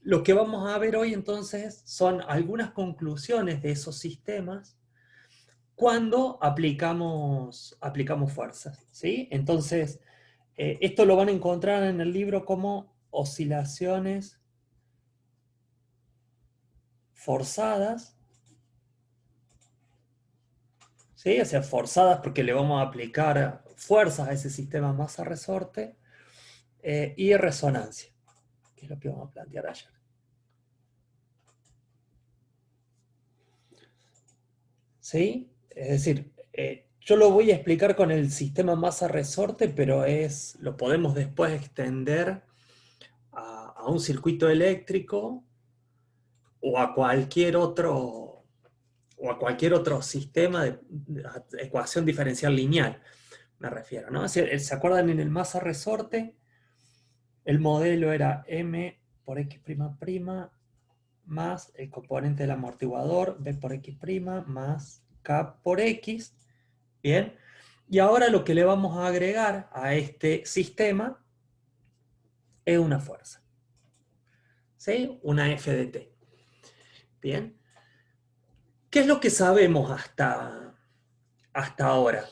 Lo que vamos a ver hoy entonces son algunas conclusiones de esos sistemas cuando aplicamos fuerzas, ¿sí? Entonces, esto lo van a encontrar en el libro como oscilaciones forzadas, ¿sí? O sea, forzadas porque le vamos a aplicar fuerzas a ese sistema masa-resorte, y resonancia, que es lo que vamos a plantear ayer. ¿Sí? Es decir, yo lo voy a explicar con el sistema masa-resorte, pero lo podemos después extender a un circuito eléctrico o a cualquier otro sistema de ecuación diferencial lineal, me refiero, ¿no? ¿Se acuerdan en el masa-resorte? El modelo era m por x' más el componente del amortiguador, b por x' más k por x. Bien, y ahora lo que le vamos a agregar a este sistema es una fuerza, ¿sí? Una F de t. Bien, ¿qué es lo que sabemos hasta ahora?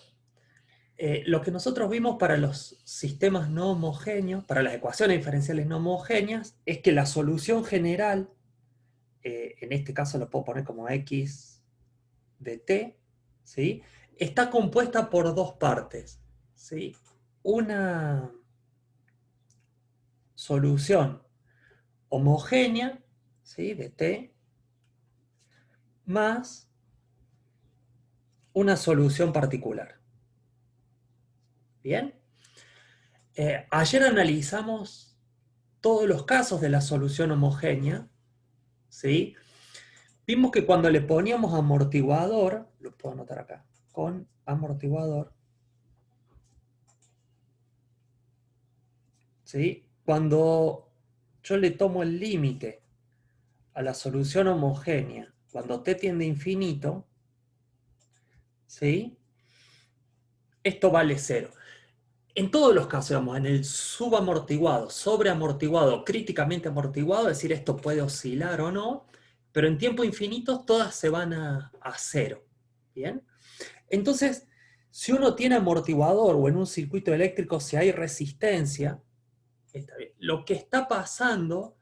Lo que nosotros vimos para los sistemas no homogéneos, para las ecuaciones diferenciales no homogéneas, es que la solución general, en este caso lo puedo poner como x de t, ¿sí? Está compuesta por dos partes, ¿sí? Una solución homogénea, ¿sí? De t, más una solución particular. ¿Bien? Ayer analizamos todos los casos de la solución homogénea, ¿sí? Vimos que cuando le poníamos amortiguador, lo puedo anotar acá, con amortiguador, ¿sí? Cuando yo le tomo el límite a la solución homogénea, cuando t tiende a infinito, ¿sí? Esto vale 0. En todos los casos, digamos, en el subamortiguado, sobreamortiguado, críticamente amortiguado, es decir, esto puede oscilar o no, pero en tiempo infinito todas se van a 0. ¿Bien? Entonces, si uno tiene amortiguador o en un circuito eléctrico si hay resistencia, está bien. Lo que está pasando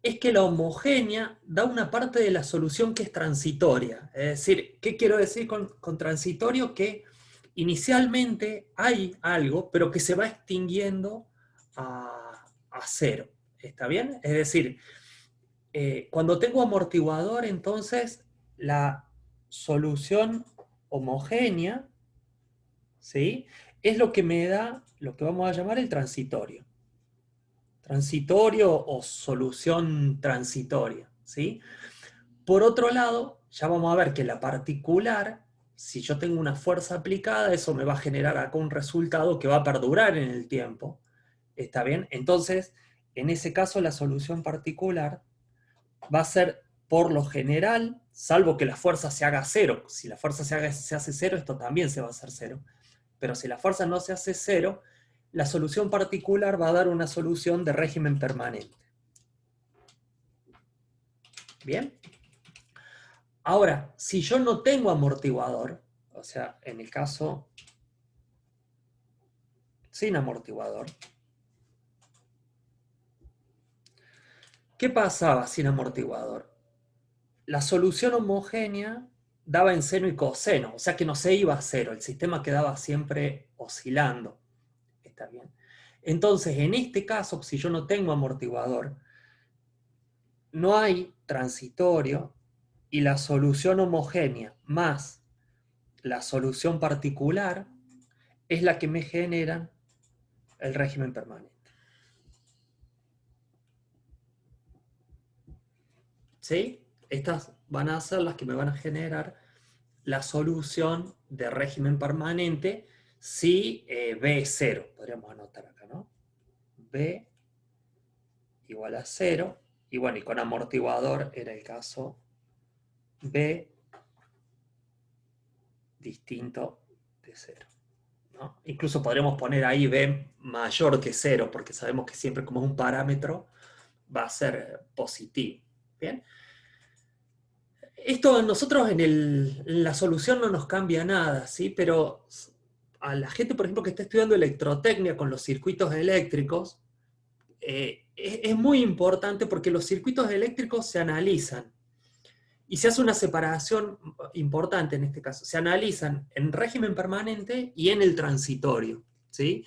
es que la homogénea da una parte de la solución que es transitoria. Es decir, ¿qué quiero decir con transitorio? Que inicialmente hay algo, pero que se va extinguiendo a 0. ¿Está bien? Es decir, cuando tengo amortiguador, entonces la solución homogénea, ¿sí? Es lo que me da lo que vamos a llamar el transitorio. Transitorio o solución transitoria, ¿sí? Por otro lado, ya vamos a ver que la particular, si yo tengo una fuerza aplicada, eso me va a generar acá un resultado que va a perdurar en el tiempo. ¿Está bien? Entonces, en ese caso, la solución particular va a ser, por lo general, salvo que la fuerza se haga 0. Si la fuerza se hace 0, esto también se va a hacer 0. Pero si la fuerza no se hace 0, la solución particular va a dar una solución de régimen permanente. ¿Bien? Ahora, si yo no tengo amortiguador, o sea, en el caso sin amortiguador, ¿qué pasaba sin amortiguador? La solución homogénea daba en seno y coseno, o sea que no se iba a 0, el sistema quedaba siempre oscilando. ¿Está bien? Entonces, en este caso, si yo no tengo amortiguador, no hay transitorio y la solución homogénea más la solución particular es la que me genera el régimen permanente. ¿Sí? Estas van a ser las que me van a generar la solución de régimen permanente si B es 0. Podríamos anotar acá, ¿no? B igual a 0. Y bueno, y con amortiguador era el caso B distinto de 0. ¿No? Incluso podremos poner ahí B mayor que 0, porque sabemos que siempre como es un parámetro, va a ser positivo. ¿Bien? Esto a nosotros en la solución no nos cambia nada, ¿sí? Pero a la gente, por ejemplo, que está estudiando electrotecnia con los circuitos eléctricos, es muy importante porque los circuitos eléctricos se analizan y se hace una separación importante en este caso. Se analizan en régimen permanente y en el transitorio, ¿sí?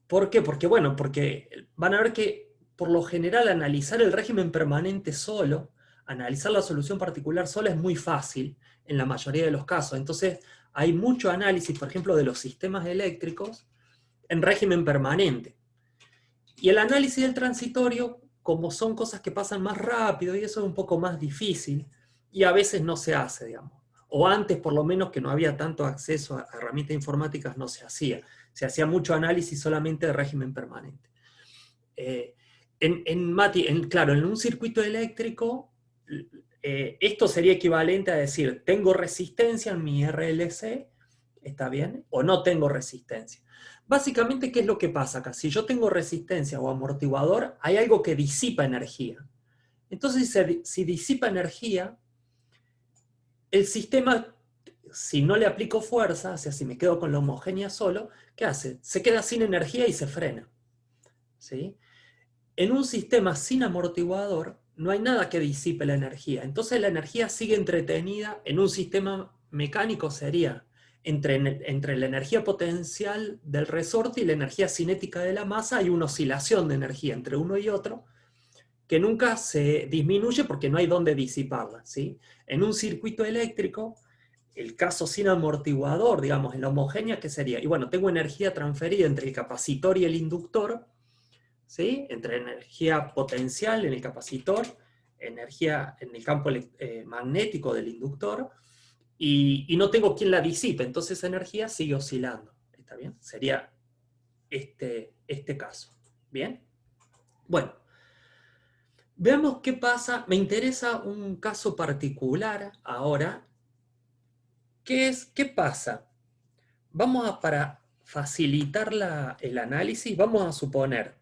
¿Por qué? Porque van a ver que por lo general analizar el régimen permanente solo, analizar la solución particular sola es muy fácil en la mayoría de los casos. Entonces hay mucho análisis, por ejemplo, de los sistemas eléctricos en régimen permanente. Y el análisis del transitorio, como son cosas que pasan más rápido y eso es un poco más difícil, y a veces no se hace, digamos. O antes, por lo menos, que no había tanto acceso a herramientas informáticas, no se hacía. Se hacía mucho análisis solamente de régimen permanente. Claro, en un circuito eléctrico, esto sería equivalente a decir, tengo resistencia en mi RLC, ¿está bien? O no tengo resistencia. Básicamente, ¿qué es lo que pasa acá? Si yo tengo resistencia o amortiguador, hay algo que disipa energía. Entonces, si disipa energía, el sistema, si no le aplico fuerza, o sea, si me quedo con la homogénea solo, ¿qué hace? Se queda sin energía y se frena. ¿Sí? En un sistema sin amortiguador, no hay nada que disipe la energía. Entonces la energía sigue entretenida. En un sistema mecánico sería entre la energía potencial del resorte y la energía cinética de la masa, hay una oscilación de energía entre uno y otro que nunca se disminuye porque no hay dónde disiparla, ¿sí? En un circuito eléctrico, el caso sin amortiguador, digamos, en la homogénea, ¿qué sería? Y bueno, tengo energía transferida entre el capacitor y el inductor, ¿sí? Entre energía potencial en el capacitor, energía en el campo magnético del inductor, y no tengo quien la disipe, entonces esa energía sigue oscilando. ¿Está bien? Sería este caso. ¿Bien? Bueno, veamos qué pasa. Me interesa un caso particular ahora, que es, ¿qué pasa? Para facilitar el análisis, vamos a suponer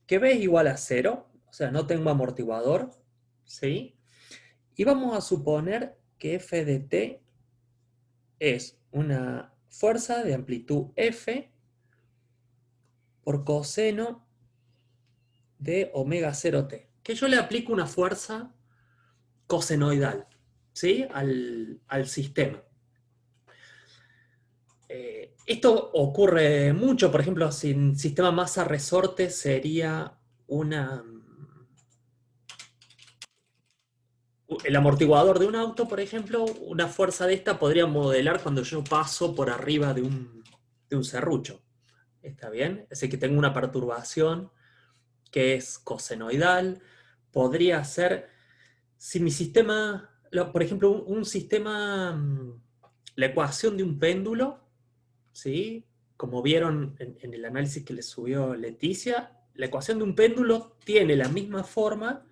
que B es igual a 0, o sea, no tengo amortiguador, ¿sí? Y vamos a suponer que f de t es una fuerza de amplitud f por coseno de omega 0t. Que yo le aplico una fuerza cosenoidal, ¿sí? Al sistema. Esto ocurre mucho, por ejemplo, si en sistema masa-resorte sería el amortiguador de un auto, por ejemplo, una fuerza de esta podría modelar cuando yo paso por arriba de un serrucho. ¿Está bien? Es decir, que tengo una perturbación que es cosenoidal. Podría ser, si mi sistema, por ejemplo, un sistema, la ecuación de un péndulo, ¿sí? Como vieron en el análisis que les subió Leticia, la ecuación de un péndulo tiene la misma forma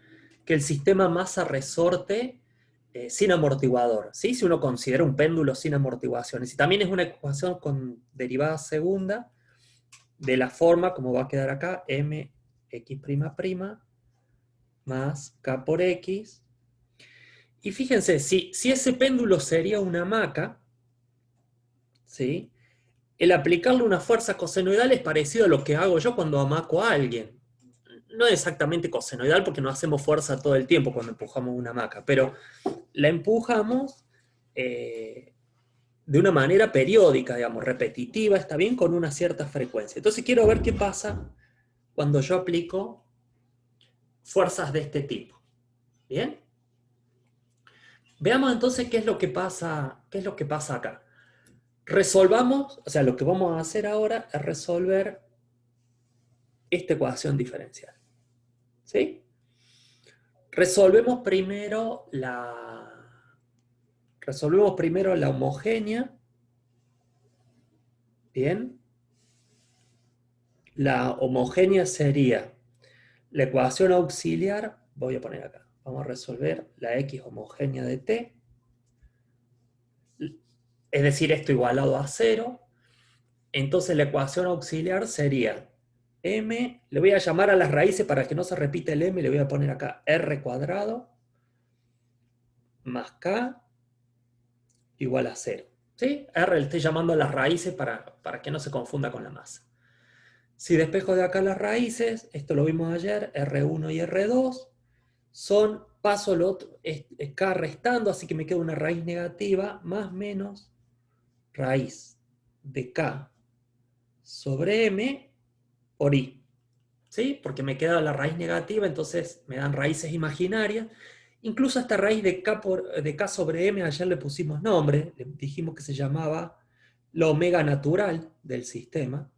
que el sistema masa-resorte sin amortiguador, ¿sí? Si uno considera un péndulo sin amortiguaciones. Y también es una ecuación con derivada segunda de la forma, como va a quedar acá, mx' más k por x. Y fíjense, si ese péndulo sería una hamaca, ¿sí? El aplicarle una fuerza cosenoidal es parecido a lo que hago yo cuando amaco a alguien. No es exactamente cosenoidal porque no hacemos fuerza todo el tiempo cuando empujamos una hamaca, pero la empujamos de una manera periódica, digamos, repetitiva, está bien, con una cierta frecuencia. Entonces quiero ver qué pasa cuando yo aplico fuerzas de este tipo. ¿Bien? Veamos entonces qué es lo que pasa acá. Resolvamos, o sea, lo que vamos a hacer ahora es resolver esta ecuación diferencial. ¿Sí? Resolvemos primero la homogénea. Bien. La homogénea sería la ecuación auxiliar, voy a poner acá, vamos a resolver la x homogénea de t, es decir, esto igualado a 0. Entonces la ecuación auxiliar sería m, le voy a llamar a las raíces para que no se repita el m, le voy a poner acá r cuadrado más k igual a 0. ¿Sí? R le estoy llamando a las raíces para que no se confunda con la masa. Si despejo de acá las raíces, esto lo vimos ayer, R1 y R2, paso lo otro, es K restando, así que me queda una raíz negativa, más menos raíz de K sobre M por I. ¿Sí? Porque me queda la raíz negativa, entonces me dan raíces imaginarias. Incluso a esta raíz de K sobre M, ayer le pusimos nombre, le dijimos que se llamaba la omega natural del sistema.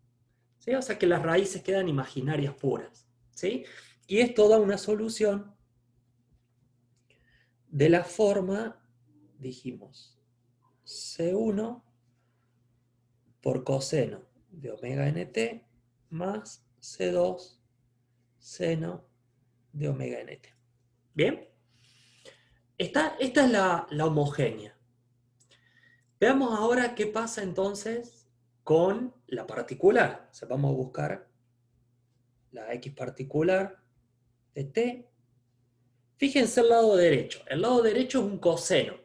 ¿Sí? O sea que las raíces quedan imaginarias puras. ¿Sí? Y esto da una solución de la forma, dijimos, C1 por coseno de omega nt más C2 seno de omega nt. ¿Bien? Esta es la homogénea. Veamos ahora qué pasa entonces con la particular. O sea, vamos a buscar la x particular de t. Fíjense el lado derecho. El lado derecho es un coseno.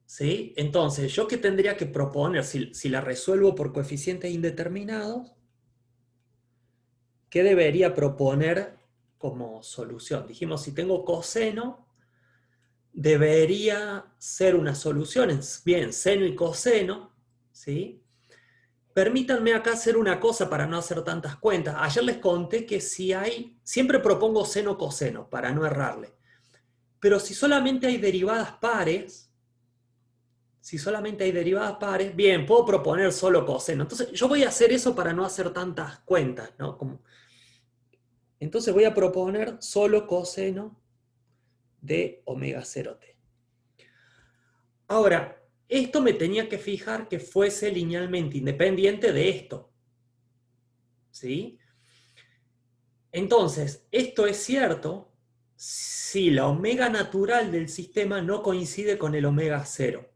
¿Sí? Entonces, ¿yo qué tendría que proponer si la resuelvo por coeficientes indeterminados? ¿Qué debería proponer como solución? Dijimos, si tengo coseno, debería ser una solución, bien, seno y coseno, ¿sí? Permítanme acá hacer una cosa para no hacer tantas cuentas. Ayer les conté que siempre propongo seno-coseno para no errarle. Pero si solamente hay derivadas pares, bien, puedo proponer solo coseno. Entonces yo voy a hacer eso para no hacer tantas cuentas, ¿no? Entonces voy a proponer solo coseno de omega 0t. Ahora, esto me tenía que fijar que fuese linealmente independiente de esto. ¿Sí? Entonces, esto es cierto si la omega natural del sistema no coincide con el omega 0.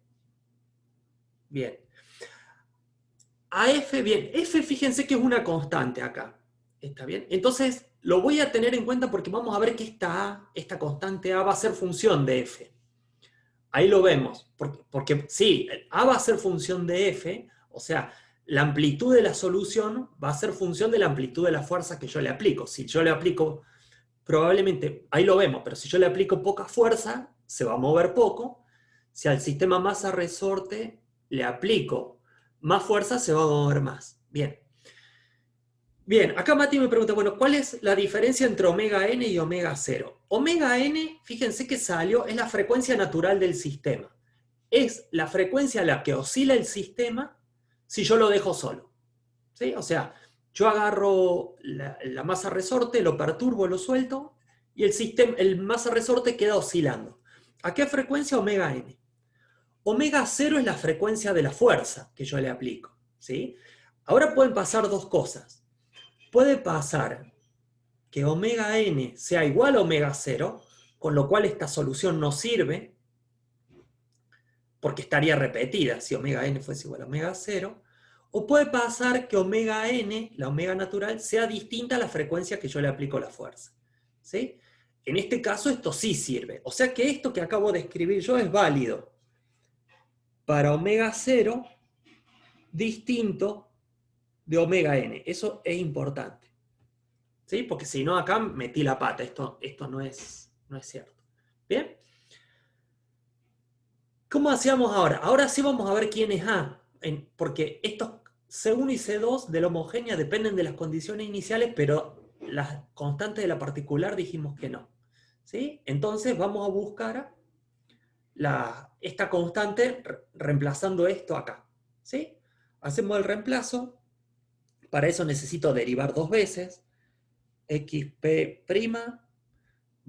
Bien. A f, bien, f fíjense que es una constante acá. ¿Está bien? Entonces, lo voy a tener en cuenta porque vamos a ver que esta constante a va a ser función de f. Ahí lo vemos, porque sí, a va a ser función de f, o sea, la amplitud de la solución va a ser función de la amplitud de la fuerza que yo le aplico. Si yo le aplico, probablemente, ahí lo vemos, pero si yo le aplico poca fuerza, se va a mover poco. Si al sistema masa-resorte le aplico más fuerza, se va a mover más. Bien. Bien, acá Mati me pregunta, bueno, ¿cuál es la diferencia entre omega n y omega 0? Omega n, fíjense que salió, es la frecuencia natural del sistema. Es la frecuencia a la que oscila el sistema si yo lo dejo solo. ¿Sí? O sea, yo agarro la masa resorte, lo perturbo, lo suelto, y el masa resorte queda oscilando. ¿A qué frecuencia? Omega n. Omega 0 es la frecuencia de la fuerza que yo le aplico. ¿Sí? Ahora pueden pasar dos cosas. Puede pasar que omega n sea igual a omega 0, con lo cual esta solución no sirve, porque estaría repetida si omega n fuese igual a omega 0, o puede pasar que omega n, la omega natural, sea distinta a la frecuencia que yo le aplico la fuerza. ¿Sí? En este caso esto sí sirve. O sea que esto que acabo de escribir yo es válido para omega 0 distinto de omega n. Eso es importante. ¿Sí? Porque si no, acá metí la pata. Esto no es cierto. ¿Bien? ¿Cómo hacíamos ahora? Ahora sí vamos a ver quién es A. Porque estos C1 y C2 de la homogénea dependen de las condiciones iniciales, pero las constantes de la particular dijimos que no. ¿Sí? Entonces vamos a buscar esta constante reemplazando esto acá. ¿Sí? Hacemos el reemplazo. Para eso necesito derivar dos veces. xp'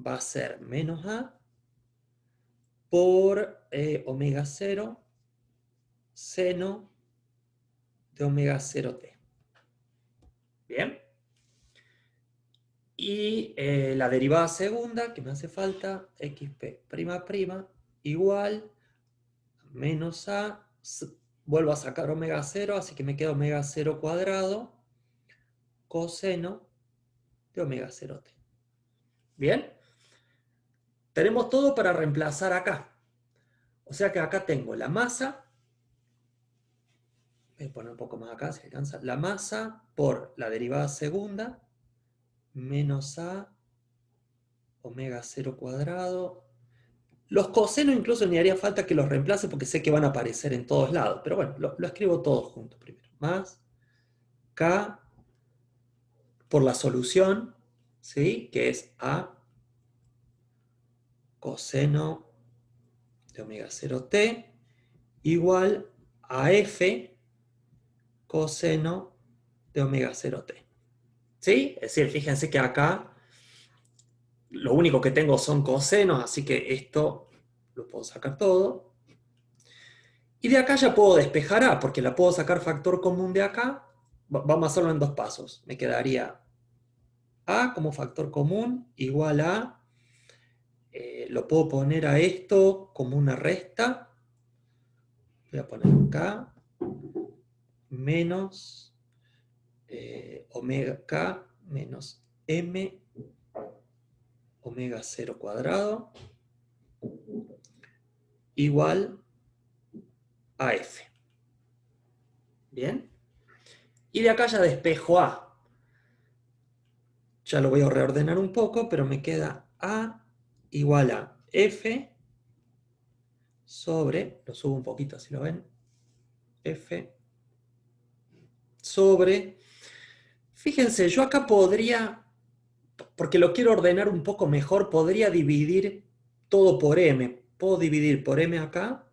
va a ser menos A por omega 0 seno de omega 0t. ¿Bien? Y la derivada segunda que me hace falta, xp' igual menos A, vuelvo a sacar omega 0, así que me queda omega 0 cuadrado coseno de omega 0t. ¿Bien? Tenemos todo para reemplazar acá. O sea que acá tengo la masa, voy a poner un poco más acá si alcanza, la masa por la derivada segunda, menos a omega 0 cuadrado. Los cosenos incluso ni haría falta que los reemplace porque sé que van a aparecer en todos lados. Pero bueno, lo escribo todo junto primero. Más K por la solución, ¿sí? Que es A coseno de omega 0t igual a F coseno de omega 0t. ¿Sí? Es decir, fíjense que acá lo único que tengo son cosenos, así que esto lo puedo sacar todo. Y de acá ya puedo despejar A, porque la puedo sacar factor común de acá. Vamos a hacerlo en dos pasos. Me quedaría A como factor común igual a, lo puedo poner a esto como una resta. Voy a poner acá, menos omega K menos M omega 0 cuadrado igual a F. ¿Bien? Y de acá ya despejo A. Ya lo voy a reordenar un poco, pero me queda A igual a F sobre, lo subo un poquito así lo ven, F sobre, fíjense, yo acá podría, porque lo quiero ordenar un poco mejor, podría dividir todo por M. Puedo dividir por M acá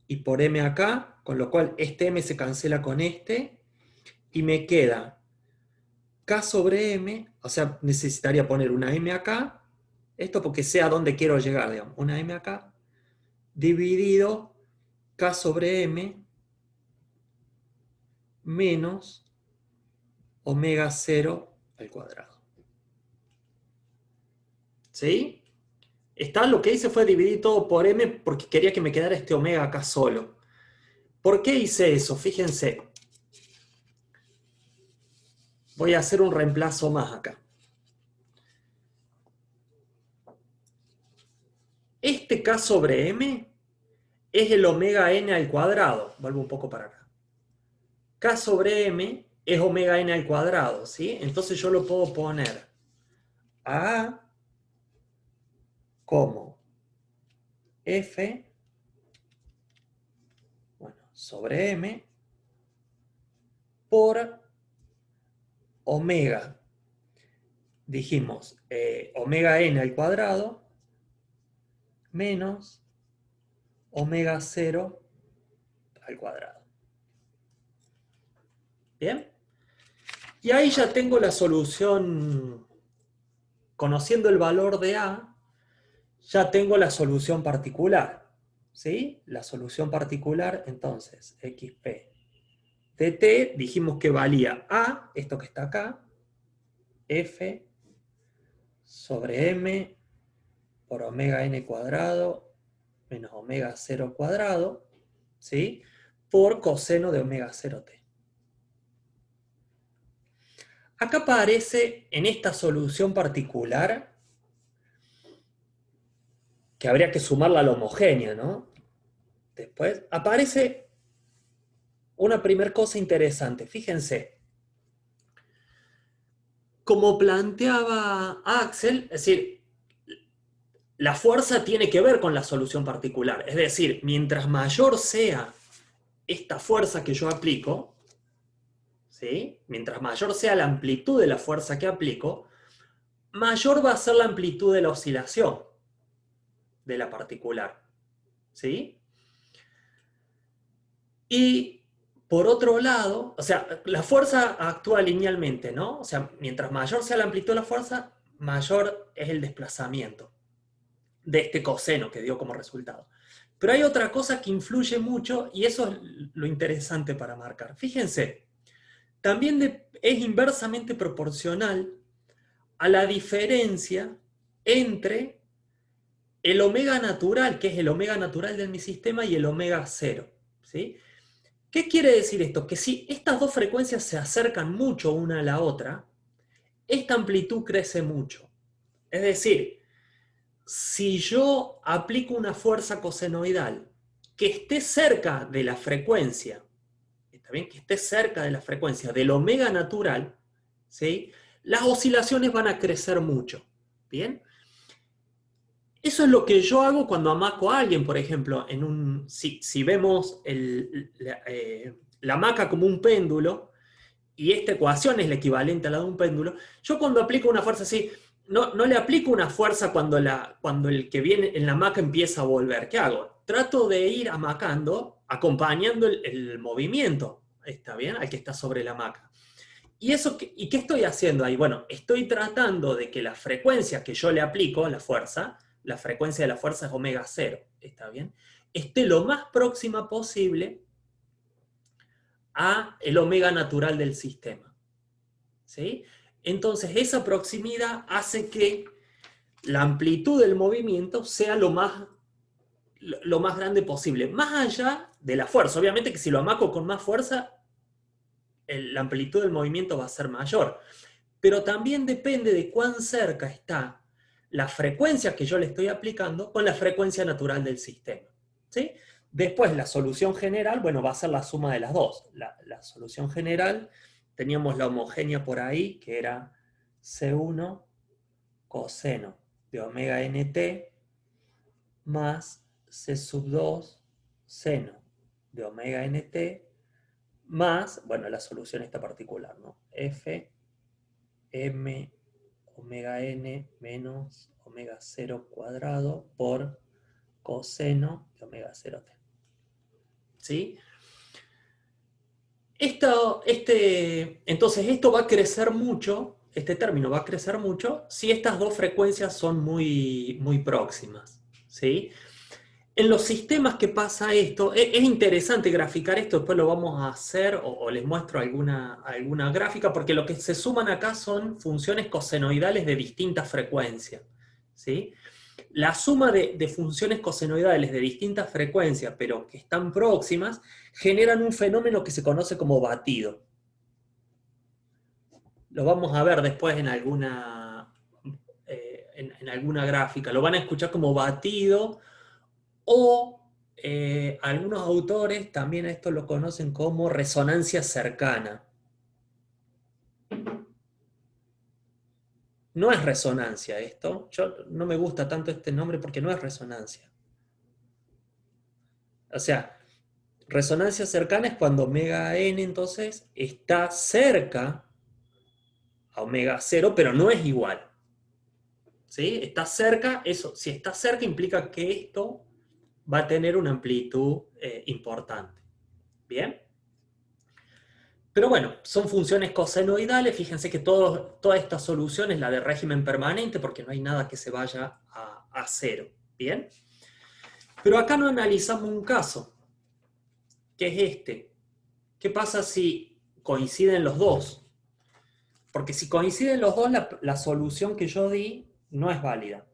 y por M acá, con lo cual este M se cancela con este y me queda K sobre M, o sea, necesitaría poner una M acá, esto porque sé a dónde quiero llegar, digamos, una M acá, dividido K sobre M menos omega 0 al cuadrado. ¿Sí? Está, lo que hice fue dividir todo por M porque quería que me quedara este omega acá solo. ¿Por qué hice eso? Fíjense. Voy a hacer un reemplazo más acá. Este K sobre M es el omega n al cuadrado. Vuelvo un poco para acá. K sobre M es omega n al cuadrado, ¿sí? Entonces yo lo puedo poner a como F, bueno, sobre M por omega. Dijimos omega n al cuadrado menos omega 0 al cuadrado. ¿Bien? Y ahí ya tengo la solución, conociendo el valor de A, ya tengo la solución particular. ¿Sí? La solución particular, entonces, xp de t, dijimos que valía A, esto que está acá, F sobre M por omega n cuadrado menos omega 0 cuadrado, ¿sí? Por coseno de omega 0t. Acá aparece en esta solución particular, que habría que sumarla a la homogénea, ¿no? Después aparece una primera cosa interesante. Fíjense, como planteaba Axel, es decir, la fuerza tiene que ver con la solución particular. Es decir, mientras mayor sea esta fuerza que yo aplico, ¿sí? Mientras mayor sea la amplitud de la fuerza que aplico, mayor va a ser la amplitud de la oscilación de la particular. ¿Sí? Y por otro lado, o sea, la fuerza actúa linealmente, ¿no? O sea, mientras mayor sea la amplitud de la fuerza, mayor es el desplazamiento de este coseno que dio como resultado. Pero hay otra cosa que influye mucho y eso es lo interesante para marcar. Fíjense, también es inversamente proporcional a la diferencia entre el omega natural, que es el omega natural de mi sistema, y el omega cero. ¿Sí? ¿Qué quiere decir esto? Que si estas dos frecuencias se acercan mucho una a la otra, esta amplitud crece mucho. Es decir, si yo aplico una fuerza cosenoidal que esté cerca de la frecuencia, ¿está bien? Que esté cerca de la frecuencia del omega natural, ¿sí? Las oscilaciones van a crecer mucho. ¿Bien? Eso es lo que yo hago cuando amaco a alguien, por ejemplo, si vemos la hamaca como un péndulo, y esta ecuación es la equivalente a la de un péndulo, yo cuando aplico una fuerza así, no le aplico una fuerza cuando el que viene en la hamaca empieza a volver. ¿Qué hago? Trato de ir amacando, acompañando el movimiento, ¿está bien? Al que está sobre la hamaca. ¿Y qué estoy haciendo ahí? Bueno, estoy tratando de que la frecuencia que yo le aplico, la frecuencia de la fuerza es omega cero, ¿está bien? Esté lo más próxima posible a el omega natural del sistema, ¿sí? Entonces, esa proximidad hace que la amplitud del movimiento sea lo más grande posible, más allá de la fuerza. Obviamente que si lo amaco con más fuerza, la amplitud del movimiento va a ser mayor. Pero también depende de cuán cerca está la frecuencia que yo le estoy aplicando con la frecuencia natural del sistema. ¿Sí? Después la solución general, bueno, va a ser la suma de las dos. La solución general, teníamos la homogénea por ahí, que era C1 coseno de omega nt más C sub 2 seno de omega nt más, bueno, la solución está particular, ¿no? F m omega n menos omega 0 cuadrado por coseno de omega 0t. ¿Sí? Entonces esto va a crecer mucho, este término va a crecer mucho si estas dos frecuencias son muy, muy próximas. ¿Sí? En los sistemas que pasa esto, es interesante graficar esto, después lo vamos a hacer o les muestro alguna gráfica, porque lo que se suman acá son funciones cosenoidales de distintas frecuencias. ¿Sí? La suma de funciones cosenoidales de distintas frecuencias, pero que están próximas, generan un fenómeno que se conoce como batido. Lo vamos a ver después en alguna gráfica. Lo van a escuchar como batido. O algunos autores también a esto lo conocen como resonancia cercana. No es resonancia esto. Yo no me gusta tanto este nombre porque no es resonancia. O sea, resonancia cercana es cuando omega n entonces está cerca a omega 0, pero no es igual. ¿Sí? Está cerca, eso, si está cerca implica que esto va a tener una amplitud importante. ¿Bien? Pero bueno, son funciones cosenoidales. Fíjense que toda esta solución es la de régimen permanente porque no hay nada que se vaya a cero. ¿Bien? Pero acá no analizamos un caso, que es este. ¿Qué pasa si coinciden los dos? Porque si coinciden los dos, la solución que yo di no es válida.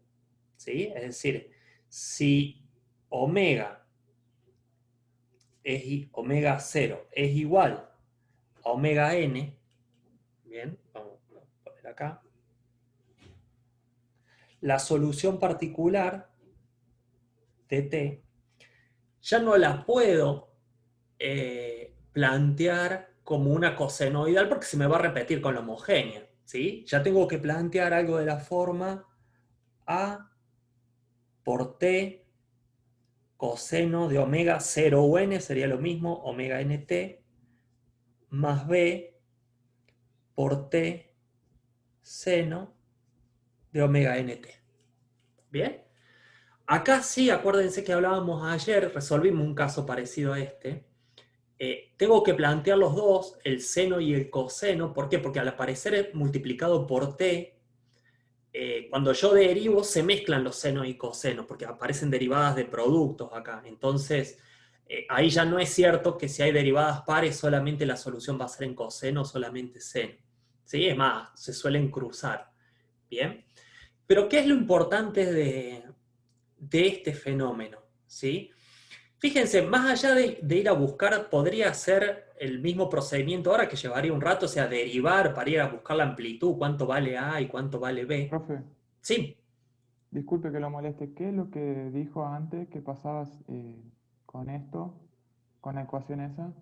¿Sí? Es decir, si omega, omega 0 es igual a omega n, bien, vamos a poner acá, la solución particular de t ya no la puedo plantear como una cosenoidal porque se me va a repetir con la homogénea. ¿Sí? Ya tengo que plantear algo de la forma a por t coseno de omega 0 u n, sería lo mismo, omega nt, más b por t seno de omega nt. ¿Bien? Acá sí, acuérdense que hablábamos ayer, resolvimos un caso parecido a este. Tengo que plantear los dos, el seno y el coseno. ¿Por qué? Porque al aparecer multiplicado por t, cuando yo derivo se mezclan los senos y cosenos, porque aparecen derivadas de productos acá. Entonces, ahí ya no es cierto que si hay derivadas pares solamente la solución va a ser en coseno o solamente seno. ¿Sí? Es más, se suelen cruzar. ¿Bien? Pero ¿qué es lo importante de este fenómeno? ¿Sí? Fíjense, más allá de ir a buscar, podría ser el mismo procedimiento ahora que llevaría un rato, o sea, derivar para ir a buscar la amplitud, cuánto vale A y cuánto vale B. Profe, Sí, disculpe que lo moleste. ¿Qué es lo que dijo antes que pasabas con esto, con la ecuación esa?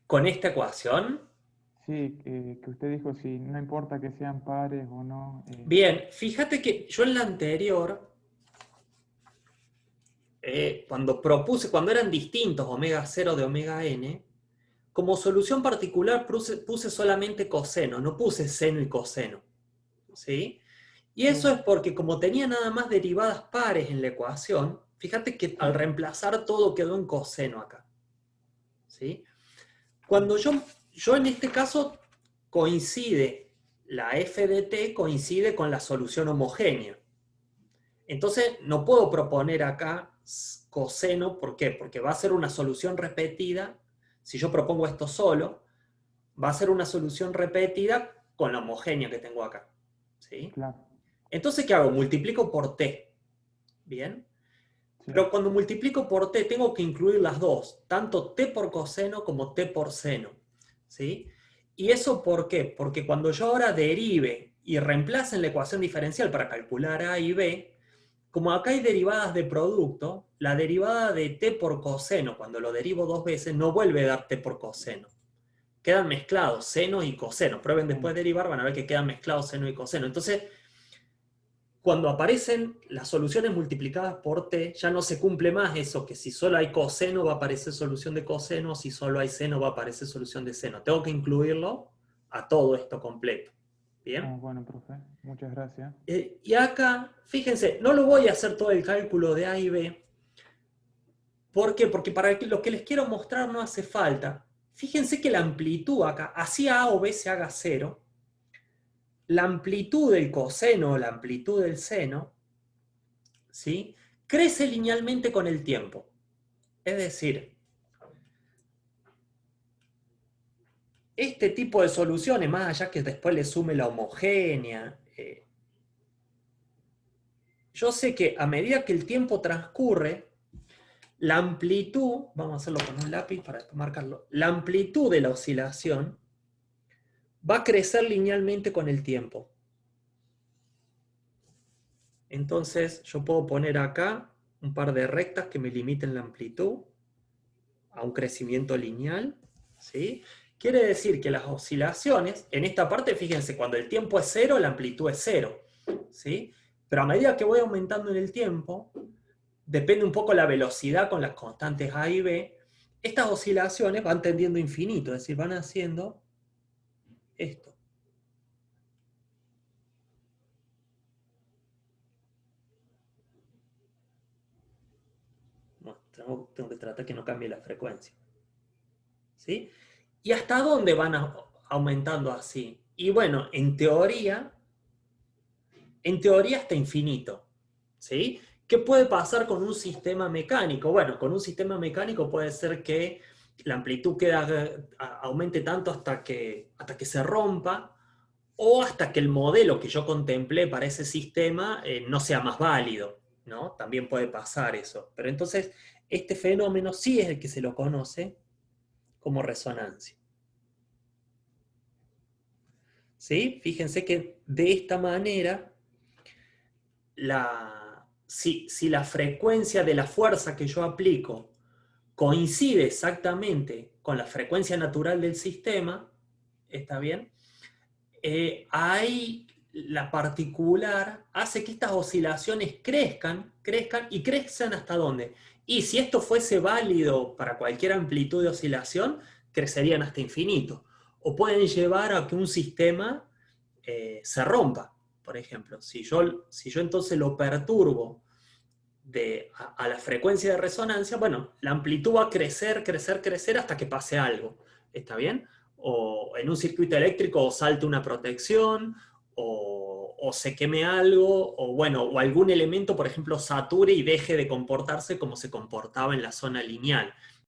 con esta ecuación. Sí, que usted dijo si no importa que sean pares o no. Bien, fíjate que yo en la anterior, cuando eran distintos omega cero de omega n, como solución particular puse solamente coseno, no puse seno y coseno. ¿Sí? Y Sí, eso es porque como tenía nada más derivadas pares en la ecuación, fíjate que sí, al reemplazar todo quedó en coseno acá. ¿Sí? sí, Cuando yo en este caso coincide, la f de t coincide con la solución homogénea. Entonces no puedo proponer acá coseno, ¿por qué? Porque va a ser una solución repetida. Si yo propongo esto solo, va a ser una solución repetida con la homogénea que tengo acá. ¿Sí? claro, Entonces, ¿qué hago? Multiplico por t. ¿Bien? sí, Pero cuando multiplico por t, tengo que incluir las dos, tanto t por coseno como t por seno. ¿Sí? ¿Y eso por qué? Porque cuando yo ahora derive y reemplace en la ecuación diferencial para calcular a y b, como acá hay derivadas de producto, la derivada de t por coseno, cuando lo derivo dos veces, no vuelve a dar t por coseno. Quedan mezclados seno y coseno. Prueben sí. después de derivar, van a ver que quedan mezclados seno y coseno. Entonces, cuando aparecen las soluciones multiplicadas por t, ya no se cumple más eso, que si solo hay coseno va a aparecer solución de coseno, si solo hay seno va a aparecer solución de seno. Tengo que incluirlo a todo esto completo. Ah, ¿Bien? bueno, profe, muchas gracias. Y acá, fíjense, no lo voy a hacer todo el cálculo de A y B. ¿Por qué? Porque para lo que les quiero mostrar no hace falta. Fíjense que la amplitud acá, así A o B se haga cero, la amplitud del coseno o la amplitud del seno, ¿sí? Crece linealmente con el tiempo. Es decir, este tipo de soluciones, más allá que después le sume la homogénea, yo sé que a medida que el tiempo transcurre, la amplitud, vamos a hacerlo con un lápiz para marcarlo, la amplitud de la oscilación va a crecer linealmente con el tiempo. Entonces yo puedo poner acá un par de rectas que me limiten la amplitud a un crecimiento lineal, ¿sí? Quiere decir que las oscilaciones, en esta parte, fíjense, cuando el tiempo es cero, la amplitud es cero, ¿sí? Pero a medida que voy aumentando en el tiempo, depende un poco la velocidad con las constantes A y B, estas oscilaciones van tendiendo a infinito, es decir, van haciendo esto. Bueno, tengo que tratar que no cambie la frecuencia, ¿sí? ¿Y hasta dónde van aumentando así? Y bueno, en teoría hasta infinito, ¿sí? ¿Qué puede pasar con un sistema mecánico? Bueno, con un sistema mecánico puede ser que la amplitud aumente tanto hasta que se rompa o hasta que el modelo que yo contemplé para ese sistema no sea más válido, ¿no? También puede pasar eso. Pero entonces, este fenómeno sí es el que se lo conoce como resonancia. ¿Sí? Fíjense que de esta manera si la frecuencia de la fuerza que yo aplico coincide exactamente con la frecuencia natural del sistema, ¿está bien? Ahí la particular hace que estas oscilaciones crezcan y crezcan hasta dónde. Y si esto fuese válido para cualquier amplitud de oscilación, crecerían hasta infinito. O pueden llevar a que un sistema se rompa, por ejemplo. Si yo entonces lo perturbo a la frecuencia de resonancia, bueno, la amplitud va a crecer, crecer, crecer hasta que pase algo. ¿Está bien? O en un circuito eléctrico o salte una protección, o se queme algo, o bueno, o algún elemento, por ejemplo, sature y deje de comportarse como se comportaba en la zona lineal.